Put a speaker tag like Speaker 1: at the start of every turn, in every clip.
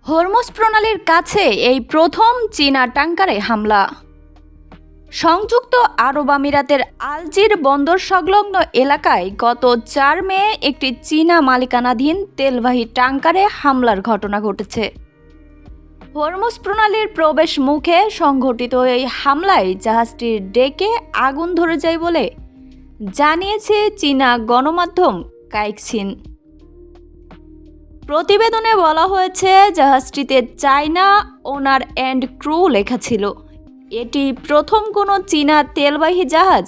Speaker 1: Hormuz প্রণালীর কাছে এই প্রথম চীনা ট্যাঙ্কারে হামলা। সংযুক্ত আরব আমিরাতের আলজির বন্দর সংলগ্ন এলাকায় গত 4 মে একটি চীনা মালিকানাধীন তেলবাহী ট্যাঙ্কারে হামলার ঘটনা ঘটেছে। হরমুজ প্রণালীর প্রবেশ মুখে সংঘটিত এই হামলায় জাহাজটির ডেকে আগুন ধরে যায় বলে জানিয়েছে চীনা গণমাধ্যম কাইক্সিন। প্রতিবেদনে বলা হয়েছে, জাহাজটিতে চায়না ওনার অ্যান্ড ক্রু লেখা ছিল। এটি প্রথম কোনো চীনা তেলবাহী জাহাজ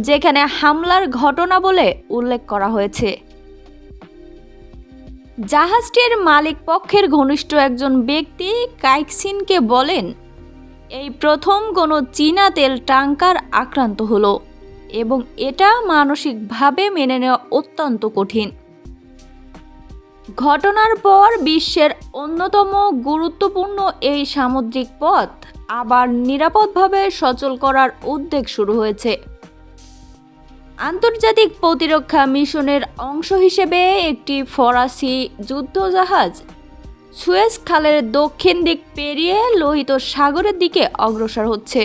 Speaker 1: যেখানে হামলার ঘটনা বলে উল্লেখ করা হয়েছে। জাহাজটির মালিক পক্ষের ঘনিষ্ঠ একজন ব্যক্তি কাইক্সিনকে বলেন, এই প্রথম কোনো চীনা তেল ট্যাঙ্কার আক্রান্ত হলো এবং এটা মানসিকভাবে মেনে নেওয়া অত্যন্ত কঠিন। ঘটনার পর বিশ্বের অন্যতম গুরুত্বপূর্ণ এই সামুদ্রিক পথ আবার নিরাপদভাবে সচল করার উদ্যোগ শুরু হয়েছে। আন্তর্জাতিক প্রতিরক্ষা মিশনের অংশ হিসেবে একটি ফরাসি যুদ্ধজাহাজ সুয়েজ খালের দক্ষিণ দিক পেরিয়ে লোহিত সাগরের দিকে অগ্রসর হচ্ছে।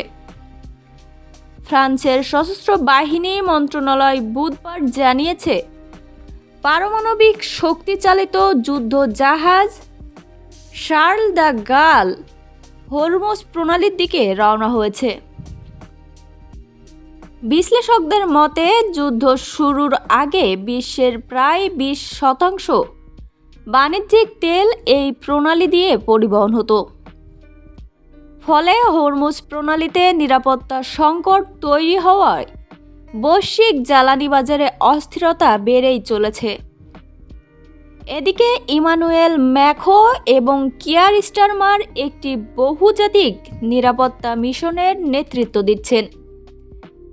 Speaker 1: ফ্রান্সের সশস্ত্র বাহিনী মন্ত্রণালয় বুধবার জানিয়েছে, পারমাণবিক শক্তিচালিত যুদ্ধ জাহাজ শার্ল দ্য গাল হরমুজ প্রণালীর দিকে রওনা হয়েছে। বিশ্লেষকদের মতে, যুদ্ধ শুরুর আগে বিশ্বের প্রায় 20% বাণিজ্যিক তেল এই প্রণালী দিয়ে পরিবহন হতো। ফলে হরমুজ প্রণালীতে নিরাপত্তা সংকট তৈরি হওয়ায় বৈশ্বিক জ্বালানি বাজারে অস্থিরতা বেড়েই চলেছে। এদিকে ইমানুয়েল ম্যাখো এবং কিয়ার স্টারমার একটি বহুজাতিক নিরাপত্তা মিশনের নেতৃত্ব দিচ্ছেন।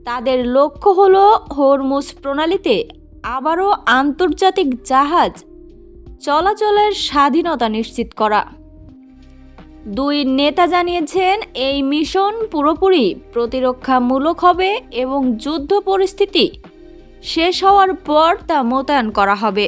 Speaker 1: তাদের লক্ষ্য হল হরমুজ প্রণালীতে আবারও আন্তর্জাতিক জাহাজ চলাচলের স্বাধীনতা নিশ্চিত করা। দুই নেতা জানিয়েছেন, এই মিশন পুরোপুরি প্রতিরক্ষামূলক হবে এবং যুদ্ধ পরিস্থিতি শেষ হওয়ার পর তা মোতায়েন করা হবে।